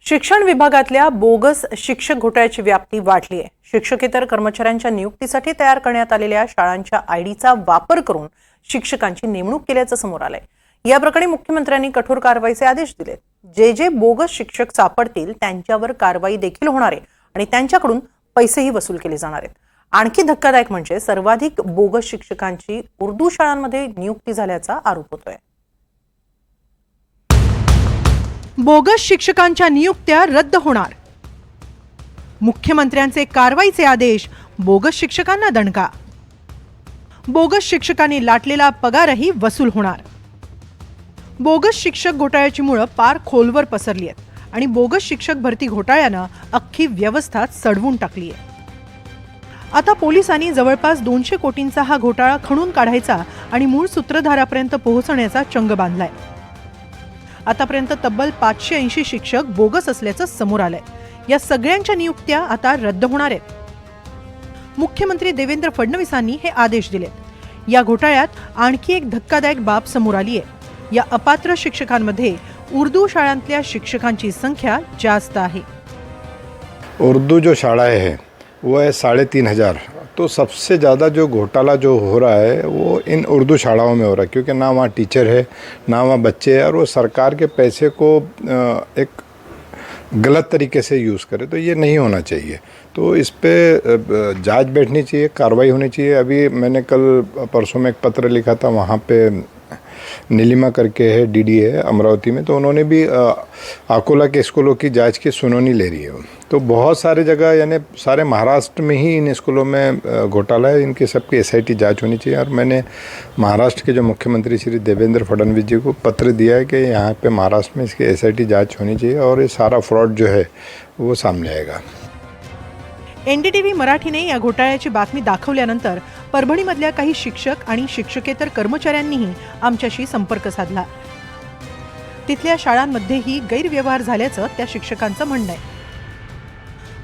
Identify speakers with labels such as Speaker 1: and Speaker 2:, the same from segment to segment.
Speaker 1: शिक्षण विभागातल्या बोगस शिक्षक घोटाळ्याची व्याप्ती वाढली आहे। शिक्षकेतर कर्मचाऱ्यांच्या नियुक्तीसाठी तयार करण्यात आलेल्या शाळांच्या आयडीचा वापर करून शिक्षकांची नेमणूक केल्याचं समोर आलंय। या प्रकरणी मुख्यमंत्र्यांनी कठोर कारवाईचे आदेश दिलेत। जे बोगस शिक्षक सापडतील त्यांच्यावर कारवाई देखील होणार आहे आणि त्यांच्याकडून पैसेही वसूल केले जाणार आहेत। आणखी धक्कादायक म्हणजे सर्वाधिक बोगस शिक्षकांची उर्दू शाळांमध्ये नियुक्ती झाल्याचा आरोप होतोय।
Speaker 2: बोगस शिक्षकांच्या नियुक्त्या रद्द होणार। मुख्यमंत्र्यांचे कारवाईचे आदेश, बोगस शिक्षकांना दणका। बोगस शिक्षकांनी लाटलेला पगारही वसूल होणार। बोगस शिक्षक घोटाळ्याची मुळं पार खोलवर पसरली आहेत आणि बोगस शिक्षक भरती घोटाळ्यानं अख्खी व्यवस्था सडवून टाकली आहे। आता पोलिसांनी जवळपास 200 कोटींचा हा घोटाळा खणून काढायचा आणि मूळ सूत्रधारापर्यंत पोहोचण्याचा चंग बांधलाय। आतापर्यंत तब्बल 580 शिक्षक बोगस असल्याचं समोर आलंय। या सगळ्यांच्या नियुक्त्या आता रद्द होणार आहेत। मुख्यमंत्री देवेंद्र फडणवीसांनी हे आदेश दिलेत। या घोटाळ्यात आणखी एक धक्कादायक बाब समोर आली आहे। या अपात्र शिक्षकांमध्ये उर्दू शाळांतल्या शिक्षकांची संख्या जास्त आहे।
Speaker 3: उर्दू जो शाळाएं हैं वो है 3500। तो सबसे ज़्यादा जो घोटाला जो हो रहा है वो इन उर्दू शालाओं में हो रहा है, क्योंकि ना वहाँ टीचर है ना वहाँ बच्चे हैं, और वो सरकार के पैसे को एक गलत तरीके से यूज़ करे, तो ये नहीं होना चाहिए। तो इस पे जांच बैठनी चाहिए, कार्रवाई होनी चाहिए। अभी मैंने कल परसों में एक पत्र लिखा था, वहाँ पे नीलिमा करके है, डीडी है अमरावती में, तो उन्होंने भी अकोला के स्कूलों की जांच की सुनवाई ले रही है। तो बहुत सारे जगह यानी सारे महाराष्ट्र में ही इन स्कूलों में घोटाला है। इनकी सबकी एसआईटी जांच होनी चाहिए। और मैंने महाराष्ट्र के जो मुख्यमंत्री श्री देवेंद्र फडणवीस जी को पत्र दिया है कि यहाँ पे महाराष्ट्र में इसकी एसआईटी जांच होनी चाहिए और ये सारा फ्रॉड जो है वो सामने आएगा।
Speaker 2: एनडीटीव्ही मराठीने या घोटाळ्याची बातमी दाखवल्यानंतर परभणीमधल्या काही शिक्षक आणि शिक्षकेतर कर्मचाऱ्यांनीही आमच्याशी संपर्क साधला। तिथल्या शाळांमध्येही गैरव्यवहार झाल्याचं त्या शिक्षकांचं म्हणणं आहे।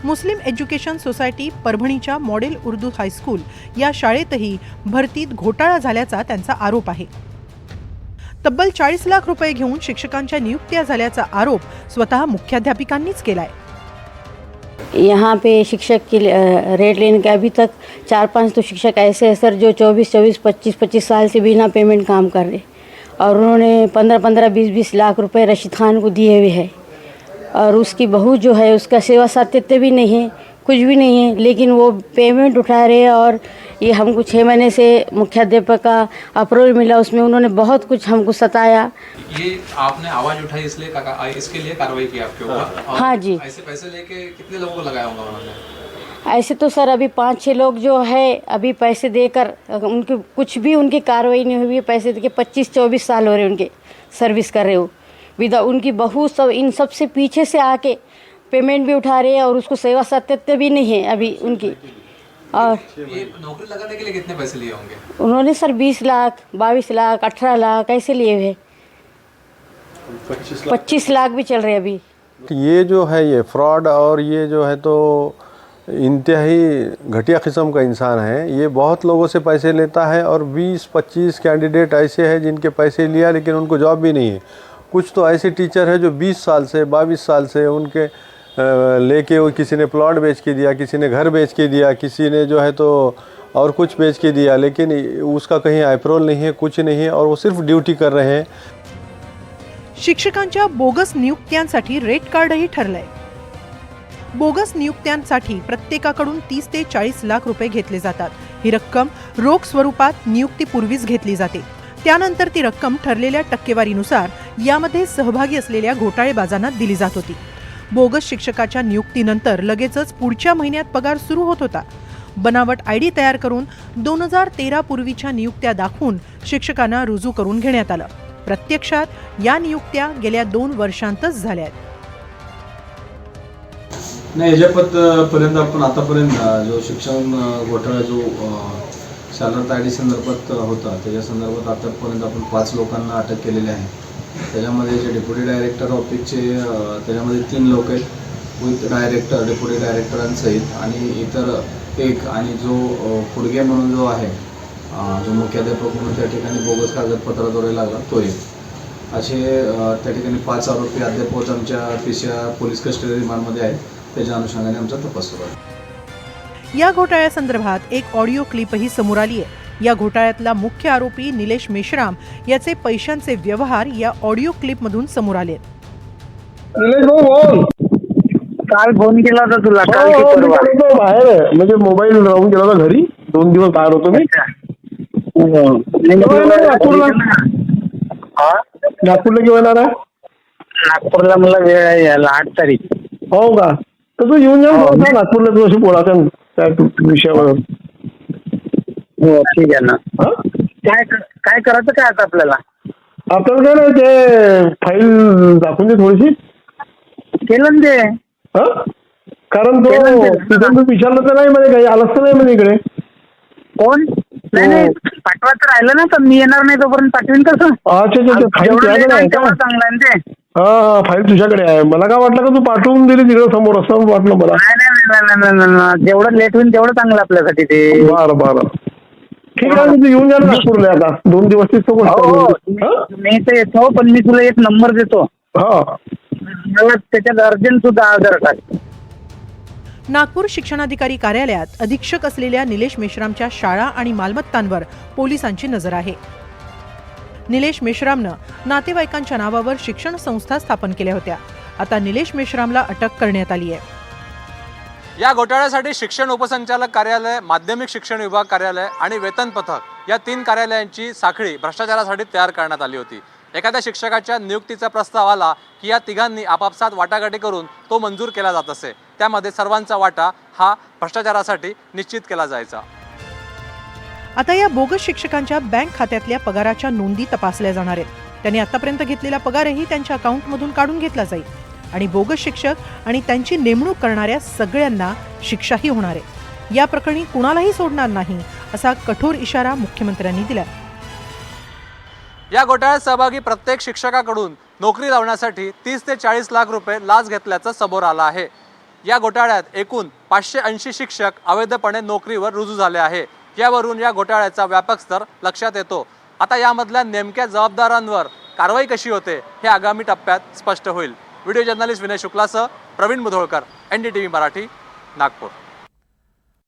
Speaker 2: मुस्लिम एज्युकेशन सोसायटी परभणीच्या मॉडेल उर्दू हायस्कूल या शाळेतही भरतीत घोटाळा झाल्याचा त्यांचा आरोप आहे। तब्बल 40 लाख रुपये घेऊन शिक्षकांच्या नियुक्त्या झाल्याचा आरोप स्वतः मुख्याध्यापिकांनीच केलाय।
Speaker 4: यहाँ पे शिक्षक की रेट लेने के अभी तक 4-5 तो शिक्षक ऐसे हैं सर जो 24-24, 25-25 साल से बिना पेमेंट काम कर रहे, और उन्होंने 15-15, 20-20 लाख रुपए रशीद खान को दिए हुए हैं। और उसकी बहू जो है उसका सेवा सातत्य भी नहीं है, कुछ भी नहीं है, लेकिन वो पेमेंट उठा रहे हैं। और ये हमको 6 महीने से मुख्याध्यापक का अप्रूवल मिला, उसमें उन्होंने बहुत कुछ हमको सताया।
Speaker 5: ये आपने आवाज़ उठाई इसके लिए कार्रवाई की आपके ऊपर?
Speaker 4: हाँ जी।
Speaker 5: ऐसे पैसे लेके कितने लोगों को लगाया होगा उन्होंने?
Speaker 4: ऐसे तो सर अभी 5-6 लोग जो है अभी पैसे देकर उनके कुछ भी उनकी कार्रवाई नहीं हुई है। पैसे देके 25-24 साल हो रहे उनके सर्विस कर रहे हो विदा। उनकी बहू सब इन सब से पीछे से आके पेमेंट भी उठा रहे हैं और उसको सेवा सत्य भी नहीं है अभी उनकी। और
Speaker 5: ये नौकरी लगाने के लिए कितने पैसे लिए होंगे?
Speaker 4: उन्होंने सर 20 लाख, 22 लाख, 18 लाख ऐसे लिए हुए। 25 लाख भी चल रहे अभी।
Speaker 6: ये जो है ये फ्रॉड, और ये जो है तो इंतहाई घटिया किस्म का इंसान है। ये बहुत लोगों से पैसे लेता है, और 20-25 कैंडिडेट ऐसे हैं जिनके पैसे लिया लेकिन उनको जॉब भी नहीं है। कुछ तो ऐसे टीचर हैं जो 20 साल से 22 साल से उनके लेके वो किसी ने प्लॉट बेच के दिया, किसी ने घर बेच के दिया, किसी ने जो है तो और कुछ बेच के दिया, लेकिन उसका कहीं अप्रूवल नहीं है, कुछ नहीं है, और वो सिर्फ ड्यूटी कर रहे हैं।
Speaker 2: शिक्षकांच्या बोगस नियुक्त्यांसाठी रेट कार्डही ठरलंय। बोगस नियुक्त्यांसाठी प्रत्येकाकडून 30 ते 40 लाख रुपये घेतले जातात। ही रक्कम रोख स्वरूपात नियुक्तीपूर्वीच घेतली जाते। त्यानंतर ती रक्कम ठरलेल्या टक्केवारीनुसार यामध्ये सहभागी असलेल्या घोटाळेबाजांना दिली जात होती। बोगस शिक्षकाच्या नियुक्तीनंतर लगेचच पुढच्या महिन्यात पगार सुरू होत होता। बनावट आयडी तयार करून 2013 पूर्वीच्या नियुक्त्या दाखवून शिक्षकांना रुजू करून घेण्यात आलं। प्रत्यक्षात या नियुक्त्या गेल्या 2 वर्षांतच झाल्या आहेत।
Speaker 7: नाही, याच्यापर्यंत आपण आतापर्यंत जो शिक्षण घोटाळा जो शालांत आयडी संदर्भात होता त्याच्या संदर्भात आतापर्यंत आपण 5 लोकांना अटक केलेली आहे। त्याच्यामध्ये जे डेप्युटी डायरेक्टर ऑफिसचे त्याच्यामध्ये 3 लोक आहेत, विथ डायरेक्टर, डेप्युटी डायरेक्टरांसहित, आणि इतर एक, आणि जो फुडगे म्हणून जो आहे जो मुख्याध्यापक म्हणून त्या ठिकाणी बोगस कागदपत्राद्वारे लागला तो एक। असे त्या ठिकाणी 5 आरोपी अद्याप आमच्या PCR पोलीस कस्टडी रिमांडमध्ये आहेत. त्याच्या अनुषंगाने आमचा तपास सुरू आहे.
Speaker 2: या घोटाळ्यासंदर्भात एक ऑडिओ क्लिपही समोर आली आहे. या घोटाळ्यातला मुख्य आरोपी निलेश मेश्राम याचे पैशांचे व्यवहार या ऑडिओ क्लिपमधून समोर आले.
Speaker 8: निलेश भाऊ बोल.
Speaker 9: काल फोन केला होता तुला, काल
Speaker 8: हो,
Speaker 9: की
Speaker 8: हो, मी
Speaker 9: परवा?
Speaker 8: गेलो बाहेर आहे. म्हणजे मोबाईल राहून गेला होता घरी. 2 दिवस बाहेर होतो मी. नागपूरला केव्हा येणार आहे?
Speaker 9: नागपूरला मला वेळ आहे यायला 8 तारीख.
Speaker 8: हो का? तर तू येऊन जा नागपूरला, तू अशी बोलायचं त्या विषयावर.
Speaker 9: हो ठीक आहे ना.
Speaker 8: हा?
Speaker 9: काय करायचं काय आता आपल्याला?
Speaker 8: आपल्याला काय नाही, ते फाईल दाखवून दे थोडीशी.
Speaker 9: केलं ना ते.
Speaker 8: हा? कारण तो
Speaker 9: केलं ते.
Speaker 8: तिथून तू विचारलं तर नाही म्हणे, काही आलंच तर नाही म्हणे इकडे.
Speaker 9: कोण? नाही पाठवायचं राहिलं ना, तर मी येणार नाही तोपर्यंत पाठवीन कसं?
Speaker 8: अच्छा अच्छा, फाईल
Speaker 9: जेवढं
Speaker 8: तुझ्याकडे
Speaker 9: लेट
Speaker 8: आहे
Speaker 9: आहे
Speaker 8: का?
Speaker 9: तेवढं चांगलं आहे ना ते.
Speaker 8: हा, फाईल तुझ्याकडे आहे. मला काय वाटलं का तू पाठवून दिली तिकडे समोर, असं वाटलं मला.
Speaker 9: नाही, जेवढं लेट होईल तेवढं चांगलं आपल्यासाठी ते.
Speaker 8: बरं बरं, ठीक आहे. तू येऊन जा ना नागपूरला आता 2 दिवस तीच
Speaker 9: हो मी तर येतो, पण मी तुला एक नंबर देतो.
Speaker 8: हा.
Speaker 9: मला त्याच्यात अर्जंट सुद्धा आधार कार्ड.
Speaker 2: नागपूर शिक्षणाधिकारी कार्यालयात अधीक्षक असलेल्या निलेश मेश्रामच्या शाळा आणि मालमत्तांवर पोलिसांची नजर आहे. निलेश मेश्रामनं नातेवाईकांच्या नावावर शिक्षण संस्था स्थापन केल्या होत्या. आता निलेश मेश्रामला अटक करण्यात आली आहे.
Speaker 5: या घोटाळ्यासाठी शिक्षण उपसंचालक कार्यालय, माध्यमिक शिक्षण विभाग कार्यालय आणि वेतन पथक या 3 कार्यालयांची साखळी भ्रष्टाचारासाठी तयार करण्यात आली होती. एखाद्या शिक्षकाच्या नियुक्तीचा प्रस्ताव आला की या तिघांनी आपापसात वाटाघाटी करून तो मंजूर केला जात असे. त्यामध्ये सर्वांचा वाटा हा भ्रष्टाचारासाठी निश्चित केला जायचा.
Speaker 2: आता या बोगस शिक्षकांच्या बँक खात्यातल्या पगाराच्या नोंदी तपासल्या जाणार आहेत. त्यांनी आतापर्यंत घेतलेला पगारही त्यांच्या अकाउंटमधून काढून घेतला जाईल आणि बोगस शिक्षक आणि त्यांची नेमणूक करणाऱ्या सगळ्यांना शिक्षाही होणार आहे. या प्रकरणी कुणालाही सोडणार नाही असा कठोर इशारा मुख्यमंत्र्यांनी दिला.
Speaker 5: या घोटाळ्यात सहभागी प्रत्येक शिक्षकाकडून नोकरी लावण्यासाठी 30 ते 40 लाख रुपये लाच घेतल्याचं समोर आलं आहे. या घोटाळ्यात एकूण 580 शिक्षक अवैधपणे नोकरीवर रुजू झाले आहे. यावरून या घोटाळ्याचा व्यापक स्तर लक्षात येतो. आता यामधल्या नेमक्या जबाबदारांवर कारवाई कशी होते हे आगामी टप्प्यात स्पष्ट होईल. व्हिडिओ जर्नलिस्ट विनय शुक्लासह प्रवीण मुधोळकर, NDTV मराठी, नागपूर.